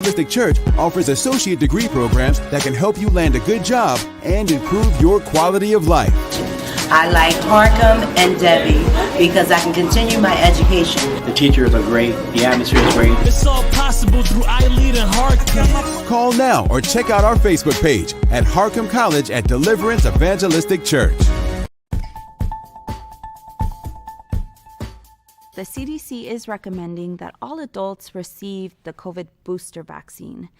Evangelistic Church offers associate degree programs that can help you land a good job and improve your quality of life. I like Harcum and Debbie because I can continue my education. The teachers are great. The atmosphere is great. It's all possible through iLead and Harcum. Call now or check out our Facebook page at Harcum College at Deliverance Evangelistic Church. The CDC is recommending that all adults receive the COVID booster vaccine.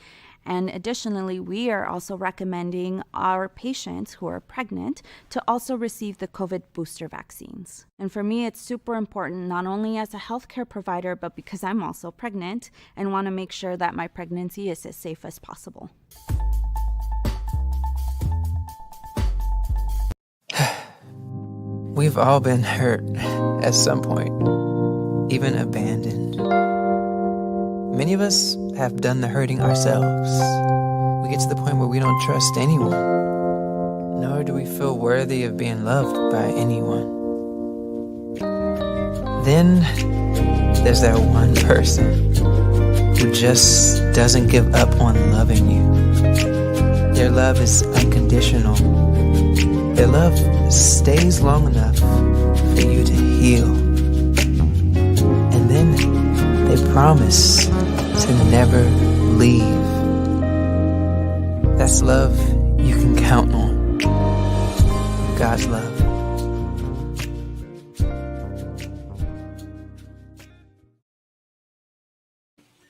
And additionally, we are also recommending our patients who are pregnant to also receive the COVID booster vaccines. And for me, it's super important, not only as a healthcare provider, but because I'm also pregnant and want to make sure that my pregnancy is as safe as possible. We've all been hurt at some point, even abandoned. Many of us have done the hurting ourselves. We get to the point where we don't trust anyone, nor do we feel worthy of being loved by anyone. Then there's that one person who just doesn't give up on loving you. Their love is unconditional. Their love stays long enough for you to heal. And then they promise to never leave. That's love you can count on. God's love.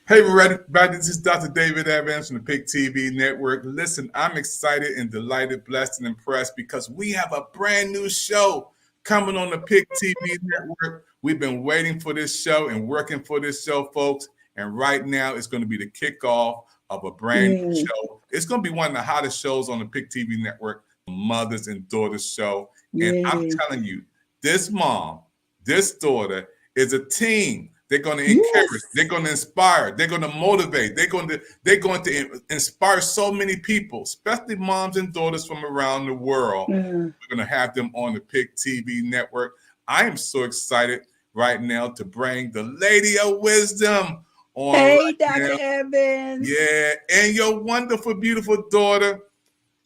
Hey, everybody, this is Dr. David Evans from the PIC TV Network. Listen, I'm excited and delighted, blessed, and impressed because we have a brand new show coming on the PIC TV Network. We've been waiting for this show and working for this show, folks. And right now, it's going to be the kickoff of a brand new show. It's going to be one of the hottest shows on the PIC TV Network, Mothers and Daughters Show. And I'm telling you, this mom, this daughter is a team. They're going to encourage. They're going to inspire. They're going to motivate. They're going to inspire so many people, especially moms and daughters from around the world. We're going to have them on the PIC TV Network. I am so excited right now to bring the Lady of Wisdom on. Hey, Dr. Evans. Yeah, and your wonderful, beautiful daughter.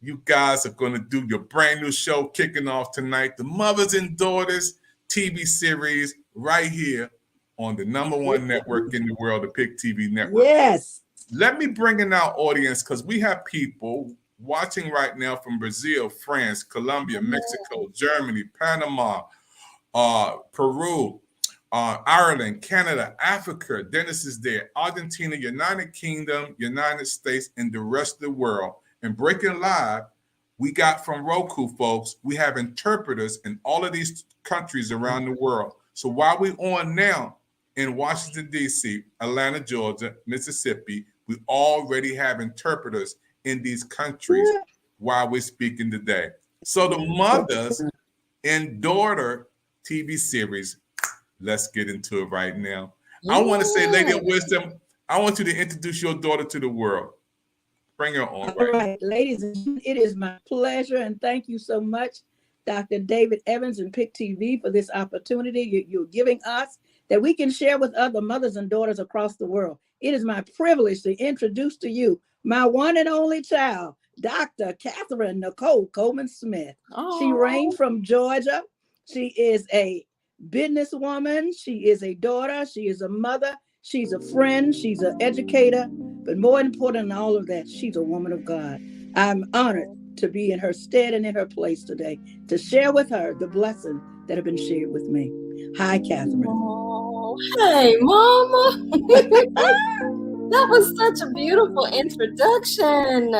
You guys are going to do your brand new show kicking off tonight, the Mothers and Daughters TV series right here on the #1 network in the world, the PIC TV Network. Yes. Let me bring in our audience because we have people watching right now from Brazil, France, Colombia, Mexico, Germany, Panama, Peru, Ireland, Canada, Africa. Dennis is there, Argentina, United Kingdom, United States, and the rest of the world. And breaking live, we got from Roku, folks. We have interpreters in all of these countries around the world. So while we're on now, in Washington, D.C., Atlanta, Georgia, Mississippi, we already have interpreters in these countries while we're speaking today. So the Mothers and Daughter TV series, let's get into it right now. I want to say, Lady of Wisdom, I want you to introduce your daughter to the world. Bring her on. All right, ladies, it is my pleasure, and thank you so much, Dr. David Evans and PIC TV, for this opportunity you're giving us that we can share with other mothers and daughters across the world. It is my privilege to introduce to you my one and only child, Dr. Catherine Nicole Coleman Smith. She reigned from Georgia. She is a businesswoman. She is a daughter. She is a mother. She's a friend. She's an educator. But more important than all of that, she's a woman of God. I'm honored to be in her stead and in her place today to share with her the blessings that have been shared with me. Hi, Catherine. Oh, hey, Mama. That was such a beautiful introduction.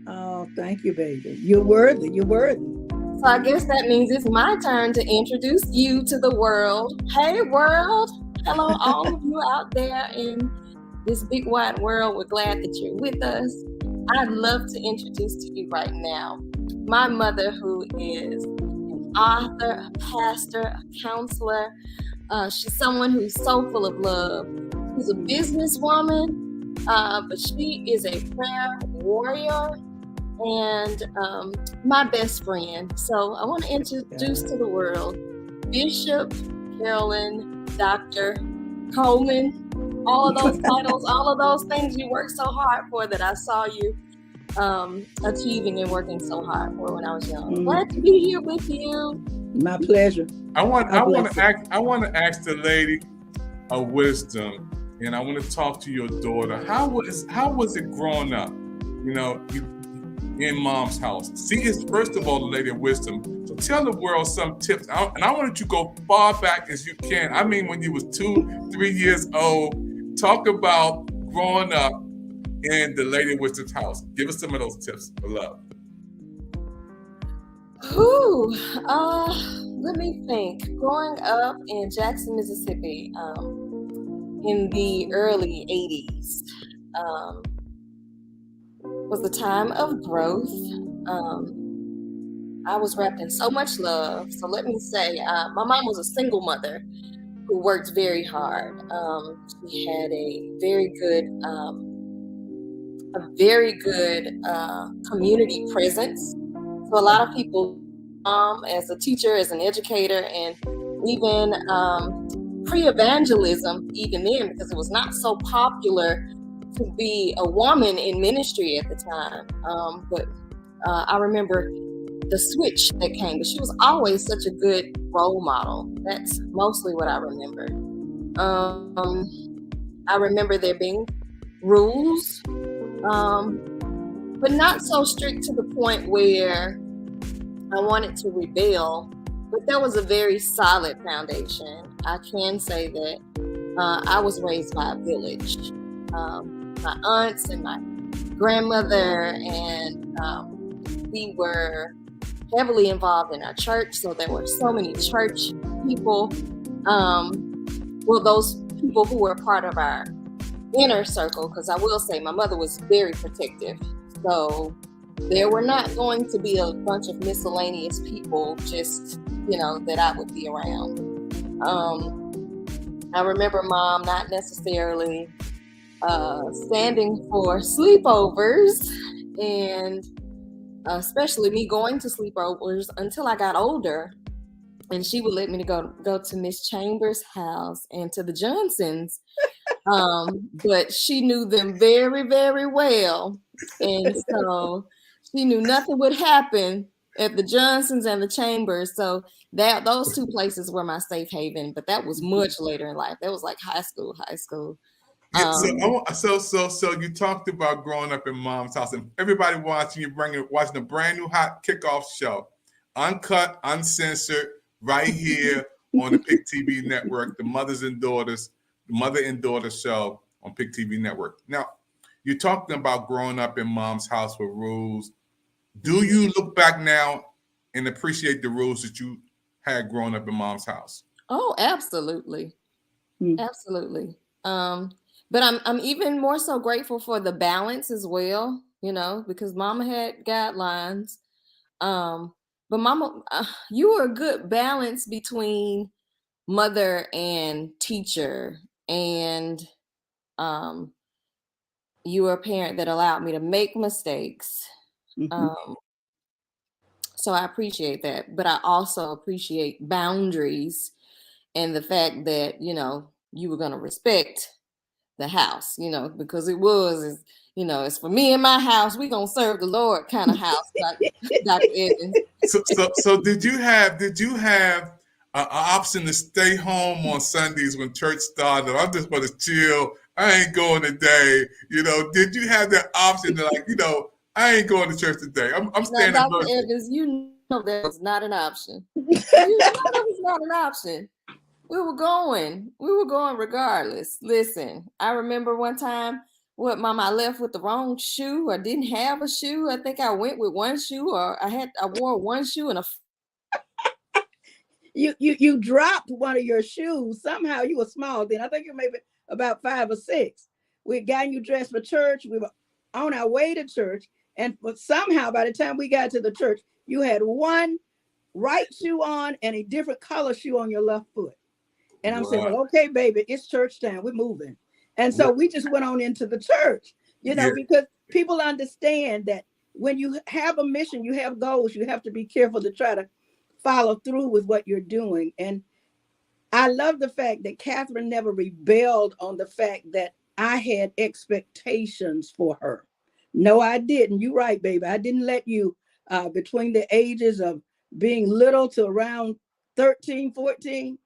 Oh, thank you, baby. You're worthy. You're worthy. So I guess that means it's my turn to introduce you to the world. Hey, world. Hello, all of you out there in this big wide world. We're glad that you're with us. I'd love to introduce to you right now my mother, who is an author, a pastor, a counselor. She's someone who's so full of love. She's a businesswoman, but she is a prayer warrior and my best friend. So I want to introduce to the world Bishop Carolyn Dr. Coleman. all of those titles, all of those things you worked so hard for that I saw you achieving and working so hard for when I was young. Glad to be here with you. My pleasure. I want to ask the lady of wisdom, and I want to talk to your daughter. How was it growing up? You know, in mom's house. See, it's first of all the lady of wisdom. So tell the world some tips, and I want you to go far back as you can. I mean, when you was 2-3 years old. Talk about growing up in the lady of wisdom's house. Give us some of those tips for love. Let me think. Growing up in Jackson, Mississippi, in the early 80s, was the time of growth. I was wrapped in so much love. So let me say, my mom was a single mother who worked very hard. She had a very good community presence. So a lot of people, as a teacher, as an educator, and even pre-evangelism, even then, because it was not so popular to be a woman in ministry at the time. But I remember the switch that came, but she was always such a good role model. That's mostly what I remember. I remember there being rules, but not so strict to the point where I wanted to rebel, but there was a very solid foundation. I can say that I was raised by a village. My aunts and my grandmother, and we were heavily involved in our church, so there were so many church people. Those people who were part of our inner circle, because I will say my mother was very protective. So there were not going to be a bunch of miscellaneous people just, that I would be around. I remember mom not necessarily standing for sleepovers, and especially me going to sleepovers until I got older. And she would let me go to Miss Chambers' house and to the Johnsons. But she knew them very, very well. And so she knew nothing would happen at the Johnsons and the Chambers. So those two places were my safe haven. But that was much later in life. That was like high school. So you talked about growing up in mom's house, and everybody watching a brand new hot kickoff show, uncut, uncensored, right here on the PIC TV network, the Mother and Daughter show on PIC TV network. Now, you're talking about growing up in mom's house with rules. Do you look back now and appreciate the rules that you had growing up in mom's house? Oh, absolutely. Absolutely. But I'm even more so grateful for the balance as well, because mama had guidelines. But mama, you were a good balance between mother and teacher, and you were a parent that allowed me to make mistakes. So I appreciate that. But I also appreciate boundaries and the fact that, you were going to respect the house, because it was, it's for me and my house, we gonna serve the Lord kind of house, Dr. Evans. So did you have an option to stay home on Sundays when church started? I'm just going to chill. I ain't going today. Did you have that option to I ain't going to church today. I'm staying. Now, Dr. Evans, that was not an option. That was not an option. We were going regardless. Listen, I remember one time, Mama, I left with the wrong shoe. I didn't have a shoe. I think I went with one shoe, or I wore one shoe and You dropped one of your shoes. Somehow you were small then. I think you were maybe about 5 or 6. We had gotten you dressed for church. We were on our way to church. And somehow by the time we got to the church, you had one right shoe on and a different color shoe on your left foot. And I'm saying, well, okay, baby, it's church time. We're moving. And so we just went on into the church, because people understand that when you have a mission, you have goals, you have to be careful to try to follow through with what you're doing. And I love the fact that Catherine never rebelled on the fact that I had expectations for her. No, I didn't. You're right, baby. I didn't let you between the ages of being little to around 13, 14.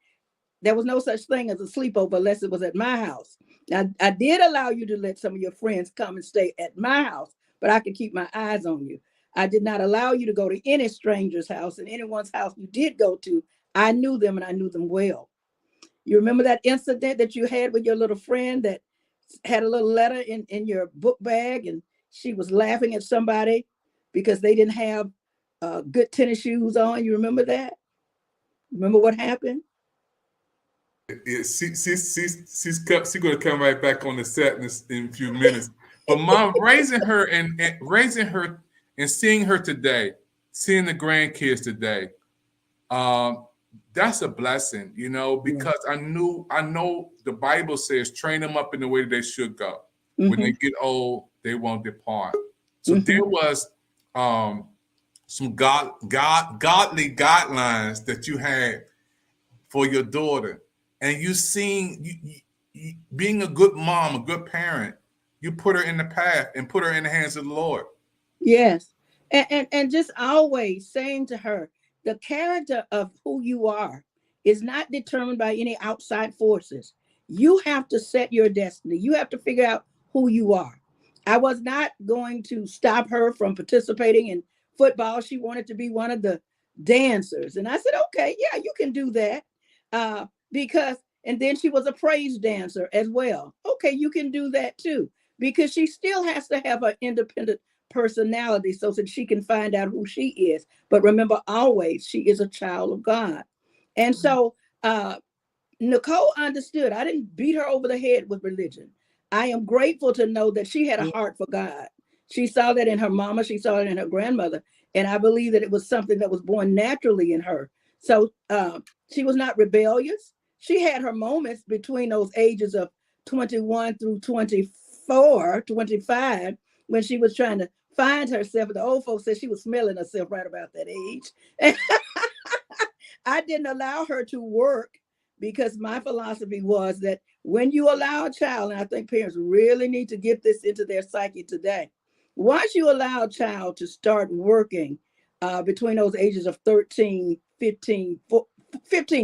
There was no such thing as a sleepover unless it was at my house. Now, I did allow you to let some of your friends come and stay at my house, but I could keep my eyes on you. I did not allow you to go to any stranger's house, and anyone's house you did go to, I knew them and I knew them well. You remember that incident that you had with your little friend that had a little letter in your book bag, and she was laughing at somebody because they didn't have good tennis shoes on? You remember that? Remember what happened? She's going to come right back on the set in a few minutes. But Mom, raising her and seeing her today, seeing the grandkids today, that's a blessing, you know, because I know the Bible says, train them up in the way that they should go. Mm-hmm. When they get old, they won't depart. So there was some godly guidelines that you had for your daughter. And you being a good mom, a good parent, you put her in the path and put her in the hands of the Lord. Yes. And just always saying to her, the character of who you are is not determined by any outside forces. You have to set your destiny. You have to figure out who you are. I was not going to stop her from participating in football. She wanted to be one of the dancers. And I said, okay, yeah, you can do that. And then she was a praise dancer as well. Okay, you can do that too, because she still has to have an independent personality so that she can find out who she is. But remember, always, she is a child of God. And so Nicole understood. I didn't beat her over the head with religion. I am grateful to know that she had a heart for God. She saw that in her mama. She saw it in her grandmother. And I believe that it was something that was born naturally in her. So she was not rebellious. She had her moments between those ages of 21 through 24, 25, when she was trying to find herself. The old folks said she was smelling herself right about that age. I didn't allow her to work because my philosophy was that when you allow a child, and I think parents really need to get this into their psyche today, once you allow a child to start working between those ages of 13, 15,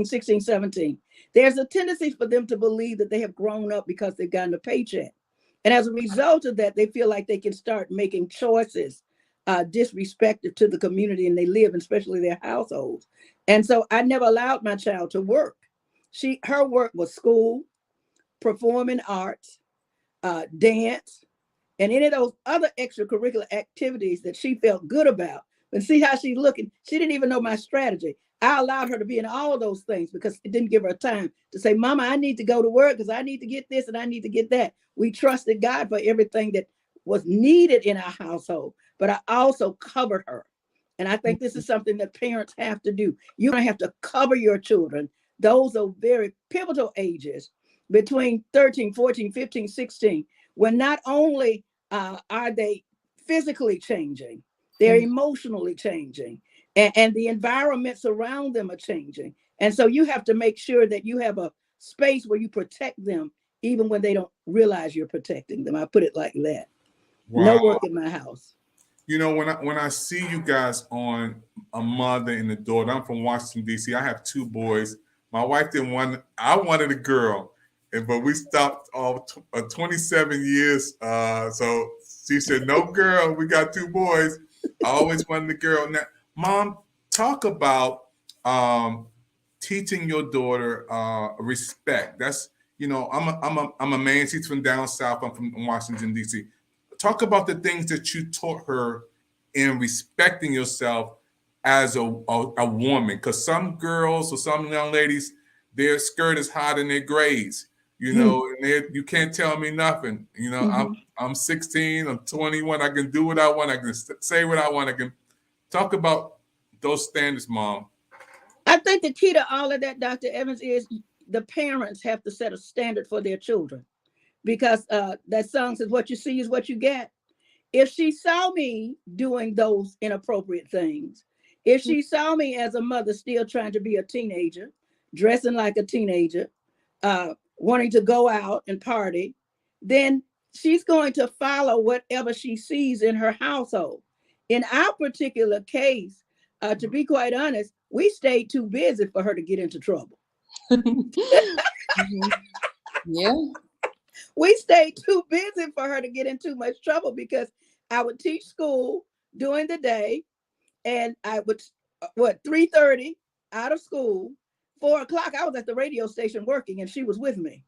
16, 17, there's a tendency for them to believe that they have grown up because they've gotten a paycheck. And as a result of that, they feel like they can start making choices disrespectful to the community and they live, especially their households. And so I never allowed my child to work. Her work was school, performing arts, dance, and any of those other extracurricular activities that she felt good about. And see how she's looking. She didn't even know my strategy. I allowed her to be in all of those things because it didn't give her time to say, Mama, I need to go to work because I need to get this and I need to get that. We trusted God for everything that was needed in our household, but I also covered her. And I think this is something that parents have to do. You're going to have to cover your children. Those are very pivotal ages between 13, 14, 15, 16, when not only are they physically changing, they're emotionally changing. And the environments around them are changing. And so you have to make sure that you have a space where you protect them, even when they don't realize you're protecting them. I put it like that. Wow. No work in my house. You know, when I see you guys on A Mother and a Daughter, I'm from Washington, D.C. I have two boys. My wife didn't want, I wanted a girl, but we stopped 27 years. So she said, no girl, we got two boys. I always wanted a girl. Now, Mom, talk about teaching your daughter respect. That's, you know, I'm a man. She's from down south. I'm from Washington, D.C. Talk about the things that you taught her in respecting yourself as a woman. Because some girls or some young ladies, their skirt is higher than their grades, you know, and you can't tell me nothing. You know, I'm 16, I'm 21. I can do what I want. I can say what I want. I can talk about those standards, Mom. I think the key to all of that, Dr. Evans, is the parents have to set a standard for their children, because that song says, what you see is what you get. If she saw me doing those inappropriate things, if she saw me as a mother still trying to be a teenager, dressing like a teenager, wanting to go out and party, then she's going to follow whatever she sees in her household. In our particular case, to be quite honest, we stayed too busy for her to get into trouble. Yeah. We stayed too busy for her to get in too much trouble because I would teach school during the day, and I would, 3:30 out of school, 4 o'clock, I was at the radio station working, and she was with me.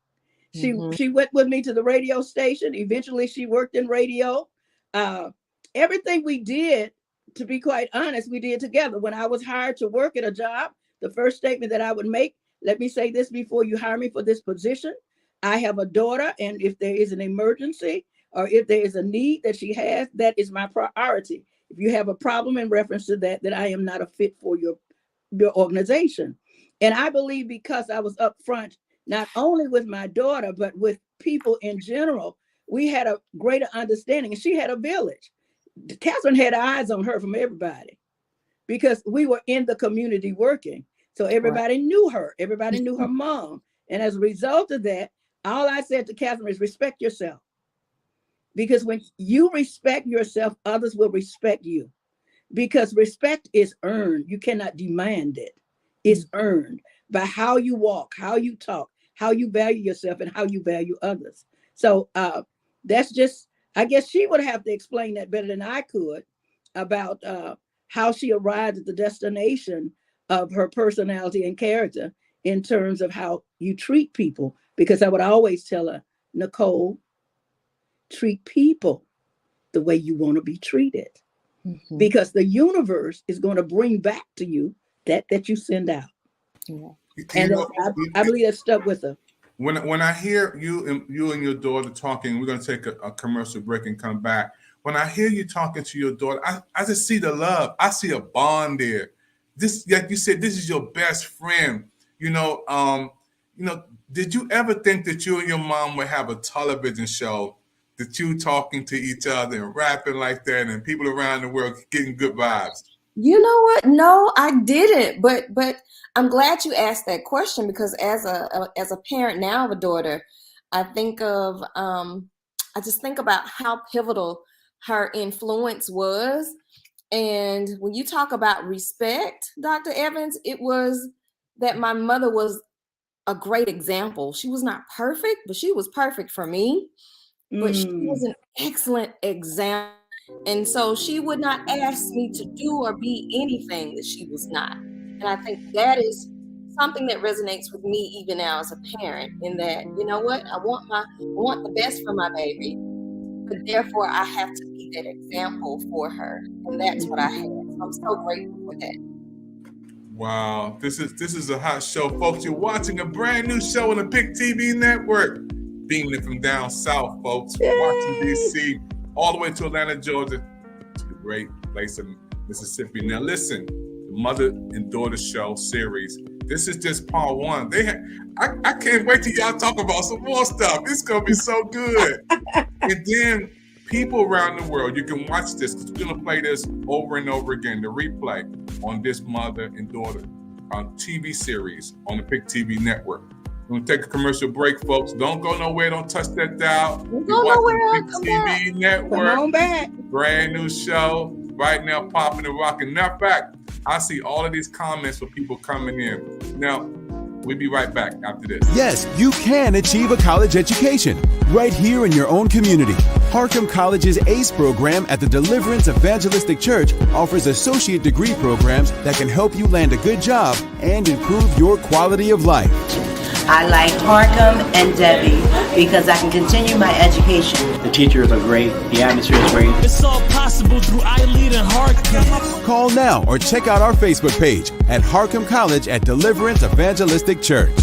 She went with me to the radio station. Eventually, she worked in radio. Everything we did, to be quite honest, we did together. When I was hired to work at a job, the first statement that I would make, let me say this before you hire me for this position. I have a daughter, and if there is an emergency or if there is a need that she has, that is my priority. If you have a problem in reference to that, then I am not a fit for your organization. And I believe because I was upfront, not only with my daughter, but with people in general, we had a greater understanding. And she had a village. Catherine had eyes on her from everybody because we were in the community working. So everybody knew her. Everybody knew her mom. And as a result of that, all I said to Catherine is respect yourself. Because when you respect yourself, others will respect you. Because respect is earned. You cannot demand it. It's earned by how you walk, how you talk, how you value yourself, and how you value others. So that's just, I guess she would have to explain that better than I could about how she arrived at the destination of her personality and character in terms of how you treat people. Because I would always tell her, Nicole, treat people the way you want to be treated. Because the universe is going to bring back to you that you send out. And I believe that stuck with her. When I hear you and your daughter talking, we're going to take a commercial break and come back. When I hear you talking to your daughter, I just see the love. I see a bond there. This, like you said, this is your best friend. Did you ever think that you and your mom would have a television show, that you talking to each other and rapping like that, and people around the world getting good vibes? You know what? No, I didn't. But I'm glad you asked that question, because as a parent now of a daughter, I just think about how pivotal her influence was. And when you talk about respect, Dr. Evans, it was that my mother was a great example. She was not perfect, but she was perfect for me. But she was an excellent example. And so she would not ask me to do or be anything that she was not. And I think that is something that resonates with me even now as a parent, in that, you know what, I want the best for my baby, but therefore I have to be that example for her. And that's what I had. So I'm so grateful for that. Wow, this is a hot show, folks. You're watching a brand new show on the Pick TV network, beaming from down south, folks, from Washington, D.C., all the way to Atlanta, Georgia, to the great place of Mississippi. Now, listen, the Mother and Daughter Show series. This is just part one. I can't wait till y'all talk about some more stuff. It's gonna be so good. And then people around the world, you can watch this, because we're gonna play this over and over again, the replay on this Mother and Daughter TV series on the Pick TV network. We're going to take a commercial break, folks. Don't go nowhere. Don't touch that dial. Don't go nowhere. Pick TV network. Come on back. Brand new show. Right now, popping and rocking. Matter of fact, I see all of these comments for people coming in. Now, we'll be right back after this. Yes, you can achieve a college education right here in your own community. Harcum College's ACE program at the Deliverance Evangelistic Church offers associate degree programs that can help you land a good job and improve your quality of life. I like Harcum and Debbie because I can continue my education. The teachers are great. The atmosphere is great. It's all possible through iLead and Harcum. Call now or check out our Facebook page at Harcum College at Deliverance Evangelistic Church.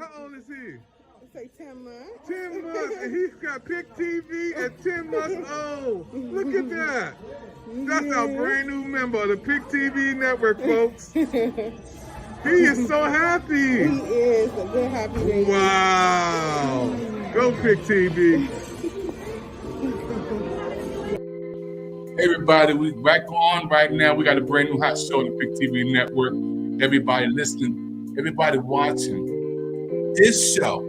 How old is he? Say 10 months. 10 months, and he's got Pick TV at 10 months old. Look at that. That's our brand new member of the Pick TV network, folks. He is so happy. He is a good happy baby. Wow. Go Pick TV. Everybody, we back on right now. We got a brand new hot show on the Pick TV network. Everybody listening, everybody watching. This show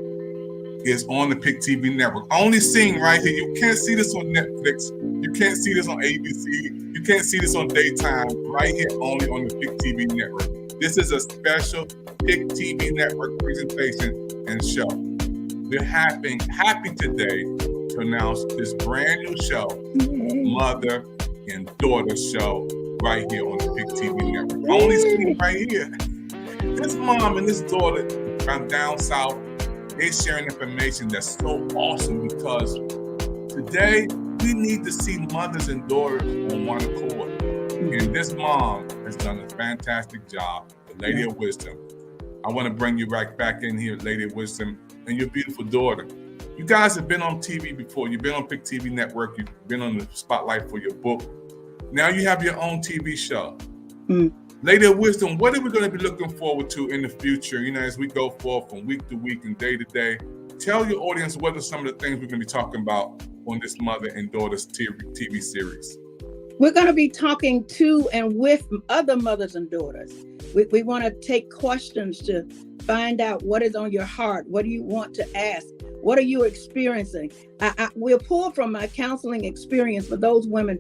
is on the Pick TV network. Only seen right here. You can't see this on Netflix. You can't see this on ABC. You can't see this on Daytime. Right here, only on the Pick TV network. This is a special Pick TV network presentation and show. We're happy today to announce this brand new show, Mother and Daughter Show, right here on the Pick TV network. Only seen right here. This mom and this daughter from down south, they're sharing information that's so awesome because today we need to see mothers and daughters on one accord. And this mom has done a fantastic job, the Lady of Wisdom. I want to bring you right back in here, Lady of Wisdom, and your beautiful daughter. You guys have been on TV before. You've been on Pick TV Network. You've been on the spotlight for your book. Now you have your own TV show. Lady of Wisdom, what are we going to be looking forward to in the future, as we go forward from week to week and day to day? Tell your audience what are some of the things we're going to be talking about on this Mother and Daughters TV series. We're going to be talking to and with other mothers and daughters. We want to take questions to find out what is on your heart. What do you want to ask? What are you experiencing? We'll pull from my counseling experience for those women.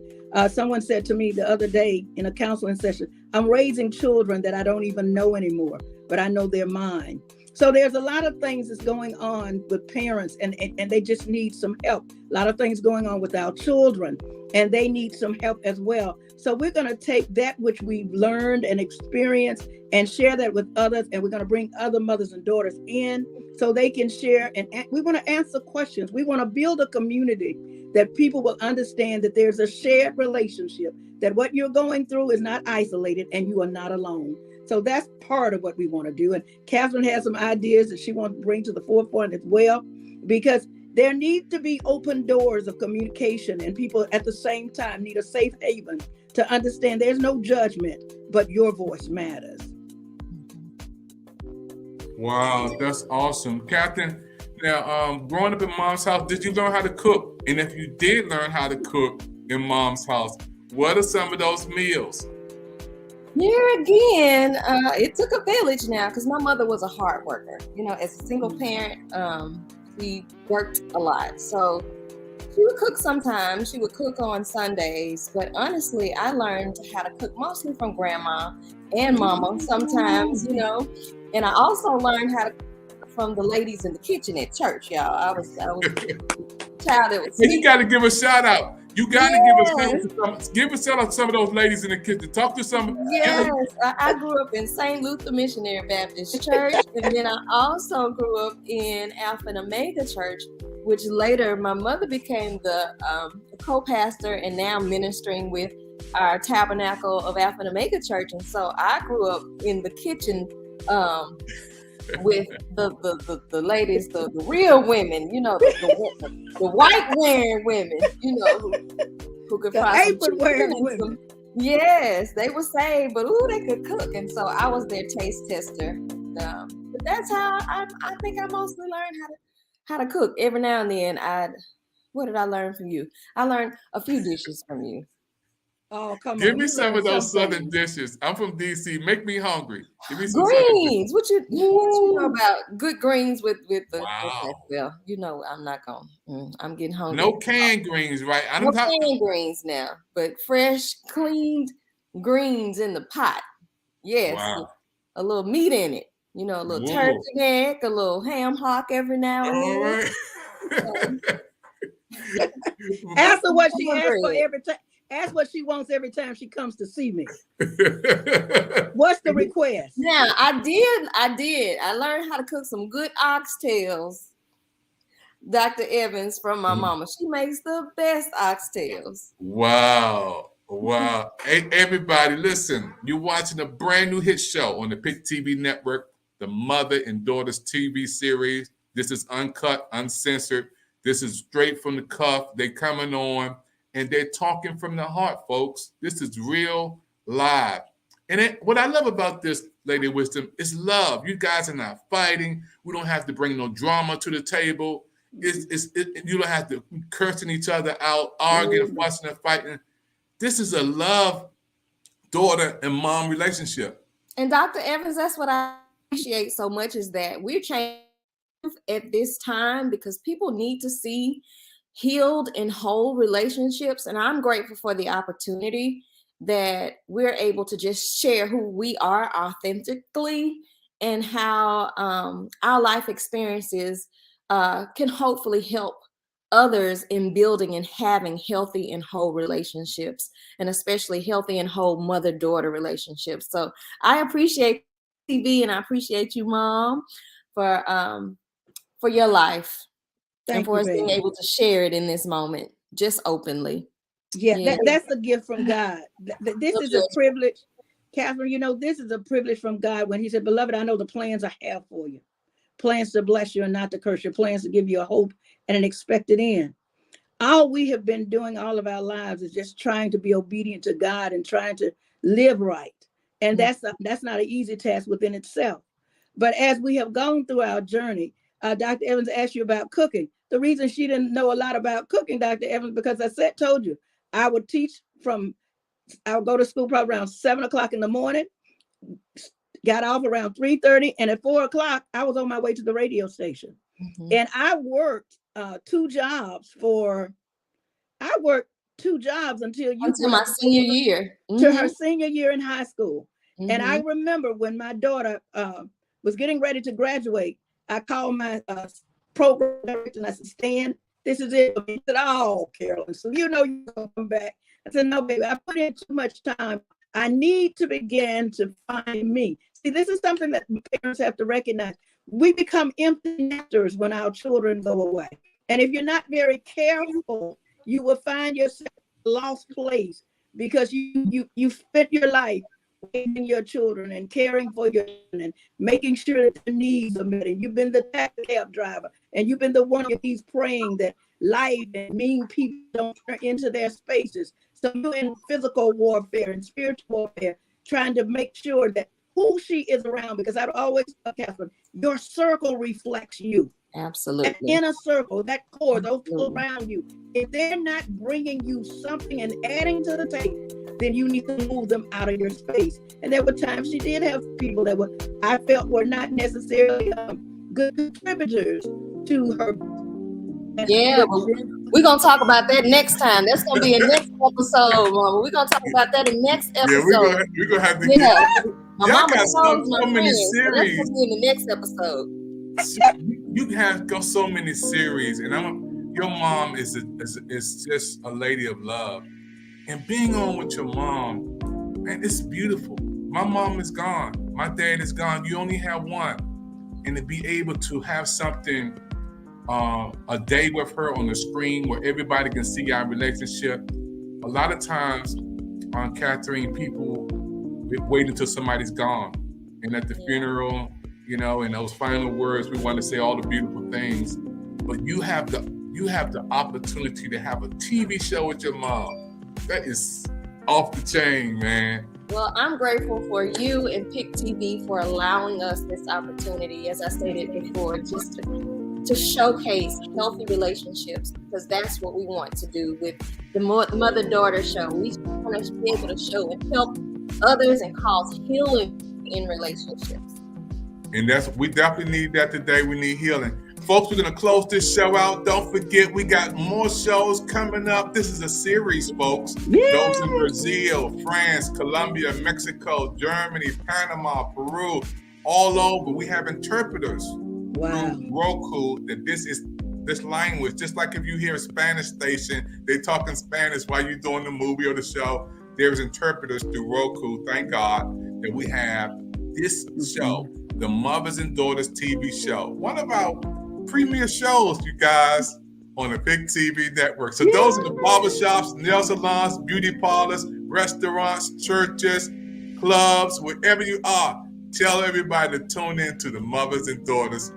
Someone said to me the other day in a counseling session, I'm raising children that I don't even know anymore, but I know they're mine. So there's a lot of things that's going on with parents and they just need some help. A lot of things going on with our children and they need some help as well. So we're going to take that which we've learned and experienced and share that with others. And we're going to bring other mothers and daughters in so they can share. And we want to answer questions. We want to build a community that people will understand that there's a shared relationship, that what you're going through is not isolated and you are not alone. So that's part of what we want to do. And Catherine has some ideas that she wants to bring to the forefront as well, because there need to be open doors of communication and people at the same time need a safe haven to understand there's no judgment, but your voice matters. Wow, that's awesome. Catherine, now growing up in Mom's house, did you learn how to cook? And if you did learn how to cook in Mom's house, what are some of those meals? Here again, it took a village now because my mother was a hard worker. As a single parent, we worked a lot. So she would cook sometimes. She would cook on Sundays. But honestly, I learned how to cook mostly from grandma and mama sometimes, And I also learned how to cook from the ladies in the kitchen at church, y'all. I was a child that was. And you got to give a shout out. You got to give a shout out to some of those ladies in the kitchen. Talk to some. Yes, I grew up in St. Luther Missionary Baptist Church, and then I also grew up in Alpha and Omega Church, which later my mother became the co-pastor and now ministering with our Tabernacle of Alpha and Omega Church. And so I grew up in the kitchen with the ladies, the real women, the white wearing women, who could find apron wearing women. Yes, they were saved, but they could cook, and so I was their taste tester. But that's how I think I mostly learned how to cook. Every now and then, what did I learn from you? I learned a few dishes from you. Oh, come on. Give me some of those Southern dishes. I'm from DC. Make me hungry. Give me some greens. What you know about good greens with the wow. Well, I'm not going. I'm getting hungry. No canned greens, right? No canned greens now, but fresh, cleaned greens in the pot. Yes, wow. A little meat in it. A little turkey neck, a little ham hock every now and then. Ask her what she asks for every time. Ask what she wants every time she comes to see me. What's the request? Now, I did. I learned how to cook some good oxtails. Dr. Evans from my mama. She makes the best oxtails. Wow. Hey, everybody, listen. You're watching a brand new hit show on the Pick TV network, the Mother and Daughters TV series. This is uncut, uncensored. This is straight from the cuff. They coming on and they're talking from the heart, folks. This is real live. And what I love about this, Lady Wisdom, is love. You guys are not fighting. We don't have to bring no drama to the table. You don't have to cursing each other out, arguing, fussing, and fighting. This is a love daughter and mom relationship. And Dr. Evans, that's what I appreciate so much, is that we're changing at this time because people need to see healed and whole relationships. And I'm grateful for the opportunity that we're able to just share who we are authentically and how our life experiences can hopefully help others in building and having healthy and whole relationships, and especially healthy and whole mother-daughter relationships. So I appreciate TV, and I appreciate you, Mom, for your life. And for us being able to share it in this moment, just openly. Yeah. That's a gift from God. This is a privilege. Catherine, you know, this is a privilege from God when he said, beloved, I know the plans I have for you. Plans to bless you and not to curse you. Plans to give you a hope and an expected end. All we have been doing all of our lives is just trying to be obedient to God and trying to live right. And that's not an easy task within itself. But as we have gone through our journey, Dr. Evans asked you about cooking. The reason she didn't know a lot about cooking, Dr. Evans, because told you, I would go to school probably around 7 o'clock in the morning, got off around 3:30, and at 4 o'clock, I was on my way to the radio station. Mm-hmm. And I worked two jobs until my senior year. To her senior year in high school. Mm-hmm. And I remember when my daughter was getting ready to graduate, I called my program director and I said, Stan, this is it. He said, oh, Carolyn, so you know you're going to come back. I said, no, baby, I put in too much time. I need to begin to find me. See, this is something that parents have to recognize. We become empty nesters when our children go away. And if you're not very careful, you will find yourself in a lost place because you spent your life raising your children and caring for your children and making sure that their needs are met. And you've been the taxi cab driver, and you've been the one who's praying that life and mean people don't turn into their spaces. So you're in physical warfare and spiritual warfare, trying to make sure that who she is around, because I've always tell Catherine, your circle reflects you. Absolutely. That inner circle, that core, those people around you, if they're not bringing you something and adding to the table, then you need to move them out of your space. And there were times she did have people that I felt were not necessarily good contributors to her. Yeah, we're going to talk about that next time. That's going to be a next episode, Mama. We're going to talk about that in next episode. Yeah, we're going to have to my y'all mama got so many friends, series. So that's going to be in the next episode. You have got so many series, and your mom is just a lady of love. And being on with your mom, man, it's beautiful. My mom is gone. My dad is gone. You only have one. And to be able to have something, a day with her on the screen where everybody can see our relationship. A lot of times, Catherine, people wait until somebody's gone. And at the funeral, you know, in those final words, we want to say all the beautiful things. But you have the opportunity to have a TV show with your mom. That is off the chain, man. Well, I'm grateful for you and Pick TV for allowing us this opportunity, as I stated before, just to showcase healthy relationships, because that's what we want to do with the Mother-Daughter Show. We want to be able to show and help others and cause healing in relationships. And we definitely need that today. We need healing. Folks, we're going to close this show out. Don't forget, we got more shows coming up. This is a series, folks. Yeah. Those in Brazil, France, Colombia, Mexico, Germany, Panama, Peru, all over. We have interpreters through Roku that this language, just like if you hear a Spanish station, they talking Spanish while you're doing the movie or the show. There's interpreters through Roku. Thank God that we have this show, the Mothers and Daughters TV show. One of our premier shows, you guys, on the Pick TV network. So those are the barbershops, nail salons, beauty parlors, restaurants, churches, clubs, wherever you are. Tell everybody to tune in to the Mothers and Daughters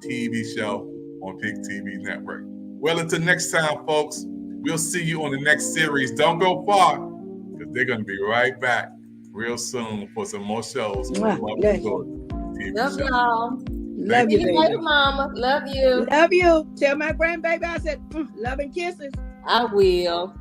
TV show on Pick TV Network. Well, until next time, folks, we'll see you on the next series. Don't go far, because they're going to be right back real soon for some more shows. On Mothers and Daughters TV Love show. y'all. Love you, See baby. later, Mama. Love you. Love you. Tell my grandbaby I said love and kisses. I will.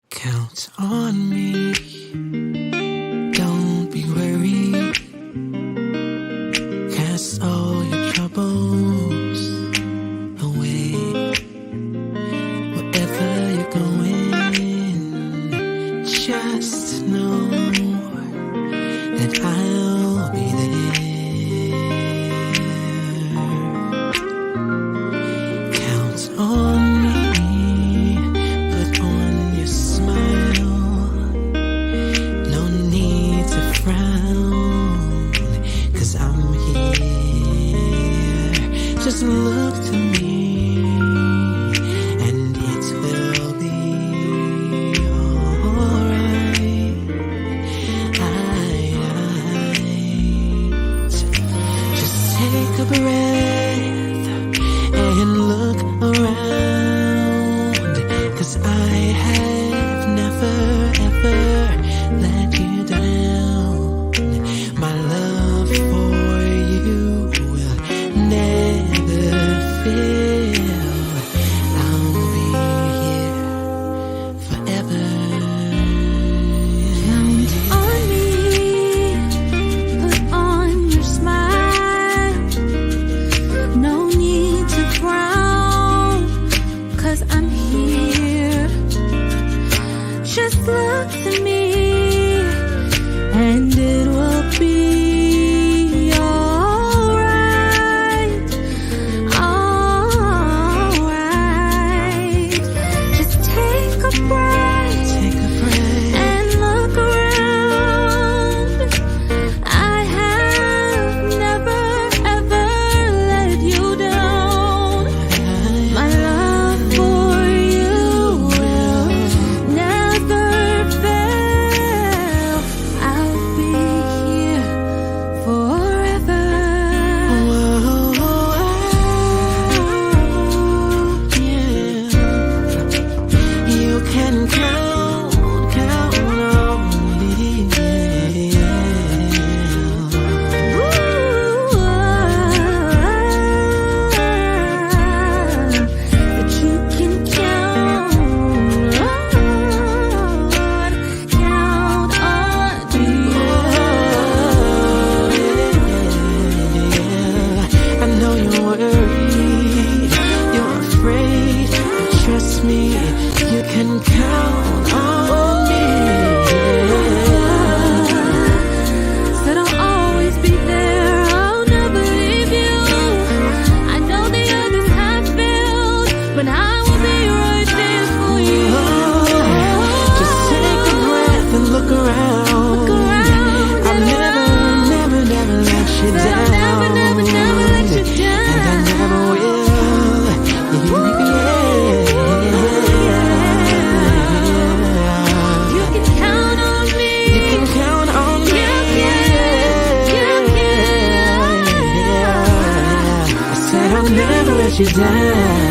Count on me, don't be worried. Cast all your troubles away. Wherever you're going, just know that I'll be there. Count on me. Put on your smile. No need to frown, 'cause I'm here. Just look to me, and it will be alright. Just take a breath and look around, 'cause I have never ever let you down. My love for you will never fail. I'll be here forever. Count on me, put on your smile. No need to frown, 'cause I'm here. Just look to me, and it will be alright. Alright. Just take a breath. Take a breath. And look around. I have never ever let you down. My love for you will never fail. I'll be here forever. Yeah. You can count on me. But you can count on me. I know you're worried, you're afraid, but trust me, you can count on me. Said I'll always be there, I'll never leave you. I know the others have failed, but I will be right there for you. Just take a breath and look around. Look around. I'll never let you Said down. I'll never let you down. And I never will. You can count on me. You can count on me. I said I'll never let you down.